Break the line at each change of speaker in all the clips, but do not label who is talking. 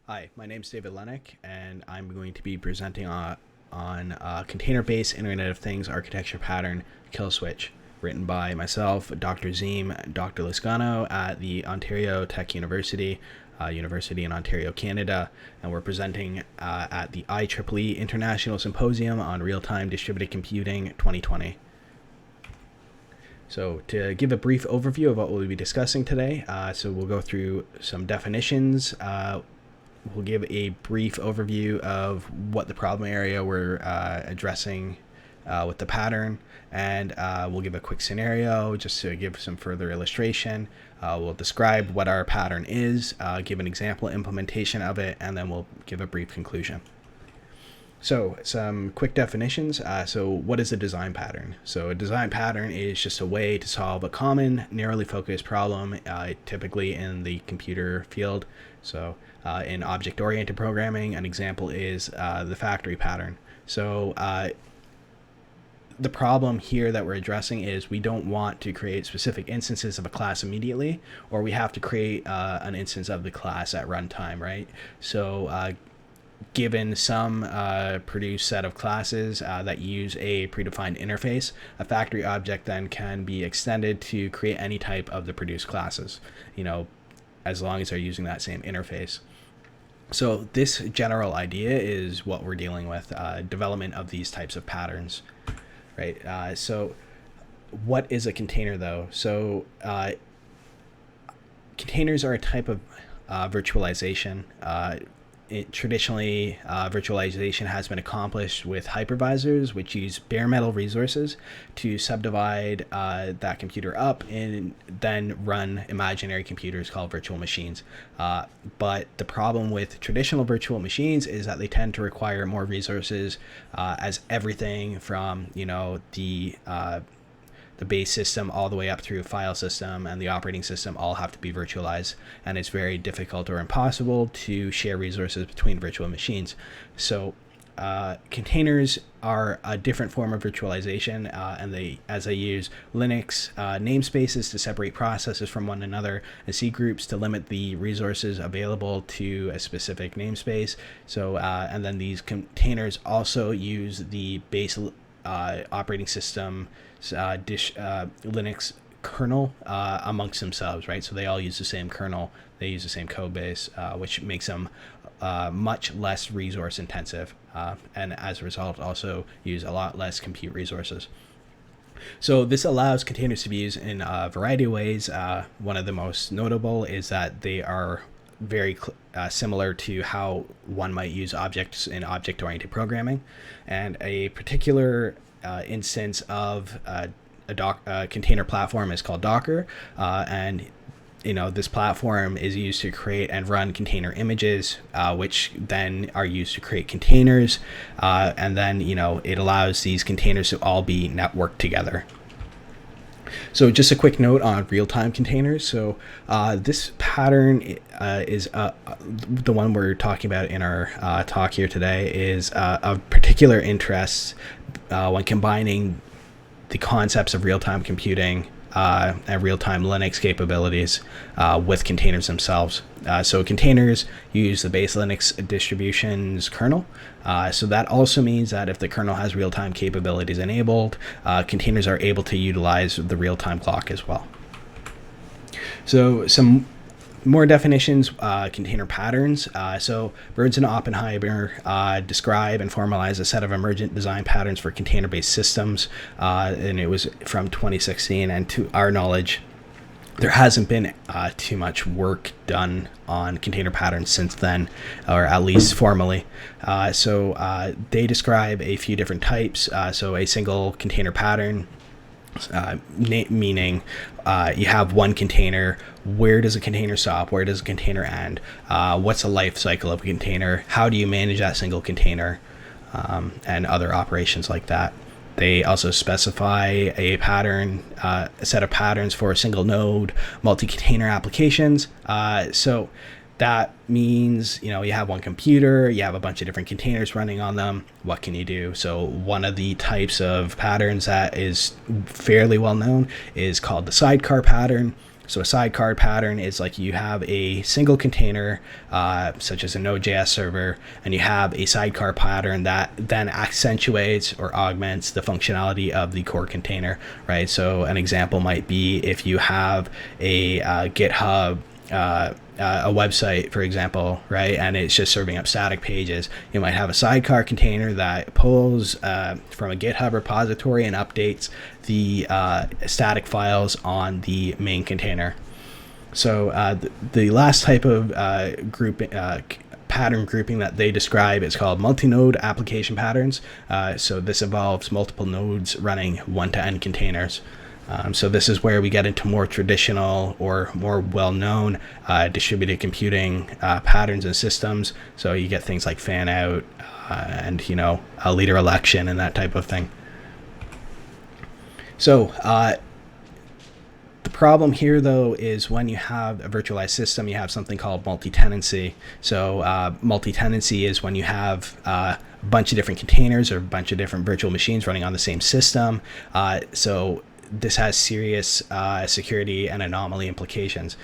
Hi, my name is David Lennick, and I'm going to be presenting on container-based Internet of Things architecture pattern kill switch, written by myself, Dr. Zim, Dr. Lascano at the Ontario Tech University, University in Ontario, Canada, and we're presenting at the IEEE International Symposium on Real-Time Distributed Computing 2020. So to give a brief overview of what we'll be discussing today, so we'll go through some definitions. We'll give a brief overview of what the problem area we're addressing with the pattern, and we'll give a quick scenario just to give some further illustration. We'll describe what our pattern is, give an example implementation of it, and then we'll give a brief conclusion. So some quick definitions. So what is a design pattern? So a design pattern is just a way to solve a common, narrowly focused problem, typically in the computer field. So in object-oriented programming, an example is the factory pattern. So the problem here that we're addressing is we don't want to create specific instances of a class immediately, or we have to create an instance of the class at runtime, right? So given some produced set of classes that use a predefined interface, a factory object then can be extended to create any type of the produced classes, as long as they're using that same interface. So this general idea is what we're dealing with, development of these types of patterns, right? So what is a container though? So containers are a type of virtualization. Traditionally, virtualization has been accomplished with hypervisors, which use bare metal resources to subdivide that computer up and then run imaginary computers called virtual machines. But the problem with traditional virtual machines is that they tend to require more resources, as everything from the base system all the way up through file system and the operating system all have to be virtualized, and it's very difficult or impossible to share resources between virtual machines. So containers are a different form of virtualization, and they use Linux namespaces to separate processes from one another, and C groups to limit the resources available to a specific namespace. So and then these containers also use the base operating system Linux kernel amongst themselves, right? So they all use the same kernel, they use the same code base, which makes them much less resource intensive, and as a result also use a lot less compute resources. So this allows containers to be used in a variety of ways. One of the most notable is that they are very similar to how one might use objects in object-oriented programming, and a particular instance of a container platform is called Docker, and this platform is used to create and run container images, which then are used to create containers, and then it allows these containers to all be networked together. So just a quick note on real-time containers. So this pattern is the one we're talking about in our talk here today, is of particular interest when combining the concepts of real-time computing and real-time Linux capabilities with containers themselves. So containers use the base Linux distribution's kernel. So that also means that if the kernel has real-time capabilities enabled, containers are able to utilize the real-time clock as well. So some more definitions, container patterns. So Burns and Oppenheimer describe and formalize a set of emergent design patterns for container-based systems, and it was from 2016, and to our knowledge, there hasn't been too much work done on container patterns since then, or at least formally. So they describe a few different types. So a single container pattern, meaning you have one container. Where does a container stop? Where does a container end? What's the life cycle of a container? How do you manage that single container? And other operations like that. They also specify a pattern, a set of patterns for a single node, multi-container applications. So that means, you have one computer, you have a bunch of different containers running on them. What can you do? So one of the types of patterns that is fairly well known is called the sidecar pattern. So a sidecar pattern is like you have a single container, such as a Node.js server, and you have a sidecar pattern that then accentuates or augments the functionality of the core container, right? So an example might be if you have a GitHub, a website, for example, right, and it's just serving up static pages, you might have a sidecar container that pulls from a GitHub repository and updates the static files on the main container. So the last type of pattern grouping that they describe is called multi-node application patterns. So this involves multiple nodes running one-to-n containers. So this is where we get into more traditional or more well-known distributed computing patterns and systems. So you get things like fan out and a leader election and that type of thing. So the problem here, though, is when you have a virtualized system, you have something called multi-tenancy. So multi-tenancy is when you have a bunch of different containers or a bunch of different virtual machines running on the same system. So this has serious security and anomaly implications.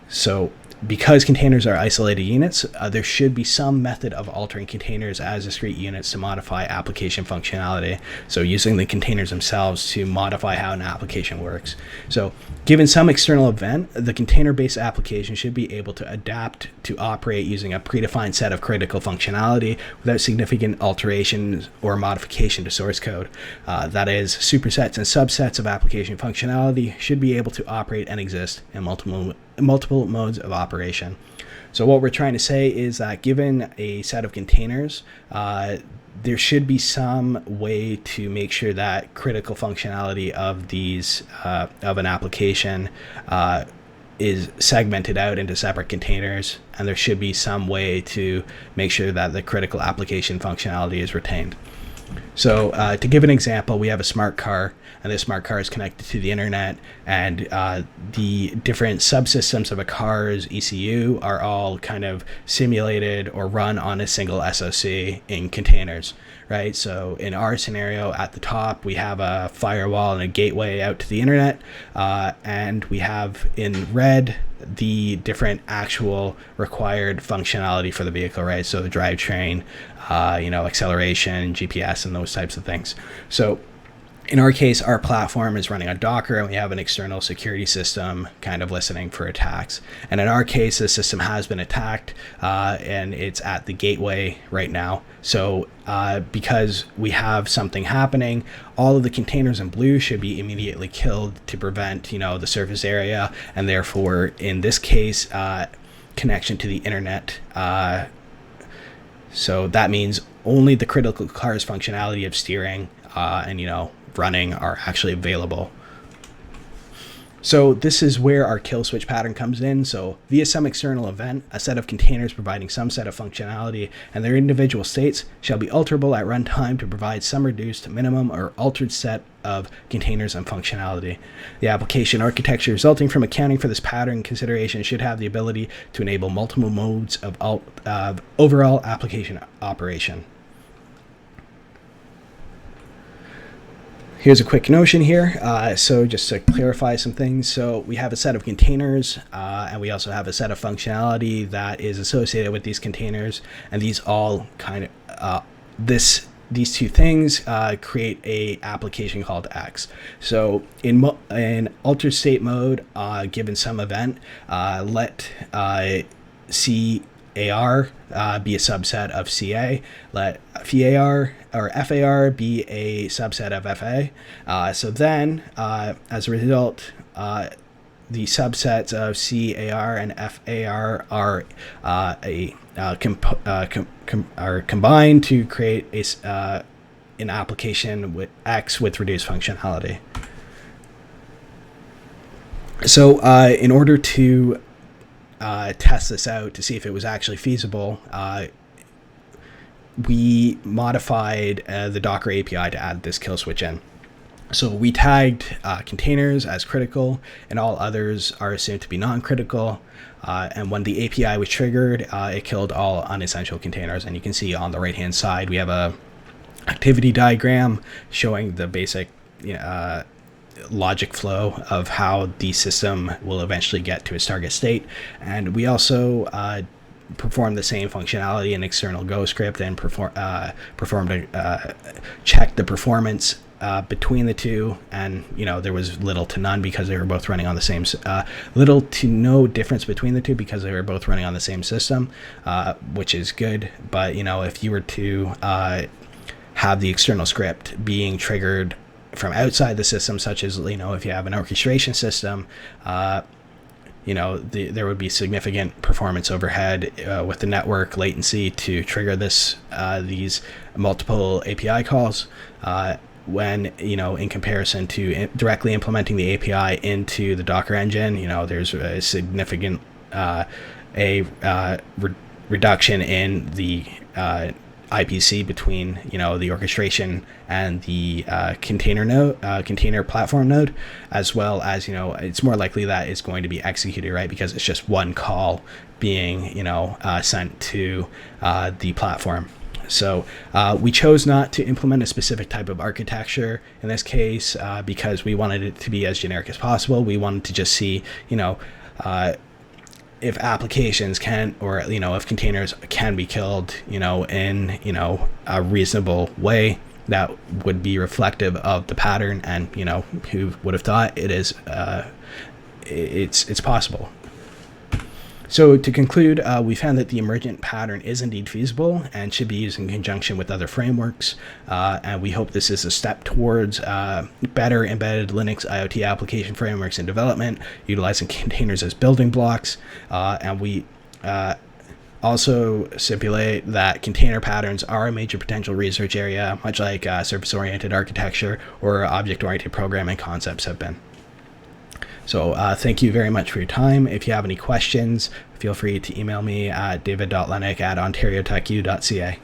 So because containers are isolated units, there should be some method of altering containers as discrete units to modify application functionality. So using the containers themselves to modify how an application works. So given some external event, the container-based application should be able to adapt to operate using a predefined set of critical functionality without significant alterations or modification to source code. That is, supersets and subsets of application functionality should be able to operate and exist in multiple modes of operation. So what we're trying to say is that given a set of containers, there should be some way to make sure that critical functionality of these of an application is segmented out into separate containers, and there should be some way to make sure that the critical application functionality is retained. So to give an example, we have a smart car, and this smart car is connected to the internet, and the different subsystems of a car's ECU are all kind of simulated or run on a single SoC in containers, right? So in our scenario, at the top, we have a firewall and a gateway out to the internet, and we have in red the different actual required functionality for the vehicle, right? So the drivetrain, acceleration, GPS, and those types of things. So in our case, our platform is running on Docker, and we have an external security system kind of listening for attacks. And in our case, the system has been attacked, and it's at the gateway right now. So because we have something happening, all of the containers in blue should be immediately killed to prevent, the surface area, and therefore, in this case, connection to the internet. So that means only the critical car's functionality of steering and running are actually available. So this is where our kill switch pattern comes in. So via some external event, a set of containers providing some set of functionality and their individual states shall be alterable at runtime to provide some reduced minimum or altered set of containers and functionality. The application architecture resulting from accounting for this pattern consideration should have the ability to enable multiple modes of overall application operation. Here's a quick notion here. So just to clarify some things, so we have a set of containers, and we also have a set of functionality that is associated with these containers, and these all kind of these two things create a application called X. So in altered state mode, given some event, let CAR be a subset of CA, let FAR or FAR be a subset of FA. So then, as a result, the subsets of CAR and FAR are combined to create an application with X with reduced functionality. So in order to test this out to see if it was actually feasible, we modified the Docker API to add this kill switch in. So we tagged containers as critical, and all others are assumed to be non-critical. And when the API was triggered, it killed all unessential containers. And you can see on the right-hand side, we have a activity diagram showing the basic logic flow of how the system will eventually get to its target state. And we also perform the same functionality in external Go script and check the performance between the two, and there was little to none because they were both running on the same little to no difference between the two because they were both running on the same system, which is good. But if you were to have the external script being triggered from outside the system, such as if you have an orchestration system, there would be significant performance overhead with the network latency to trigger these multiple API calls. When in comparison to directly implementing the API into the Docker engine, there's a significant reduction in the IPC between the orchestration and the container platform node, as well as it's more likely that it's going to be executed, right, because it's just one call being sent to the platform. So we chose not to implement a specific type of architecture in this case because we wanted it to be as generic as possible. We wanted to just see, if applications can, or if containers can be killed, in a reasonable way that would be reflective of the pattern. And who would have thought it's possible. So to conclude, we found that the emergent pattern is indeed feasible and should be used in conjunction with other frameworks. And we hope this is a step towards better embedded Linux IoT application frameworks in development, utilizing containers as building blocks. And we also stipulate that container patterns are a major potential research area, much like service-oriented architecture or object-oriented programming concepts have been. So thank you very much for your time. If you have any questions, feel free to email me at david.lennox@ontariotechU.ca.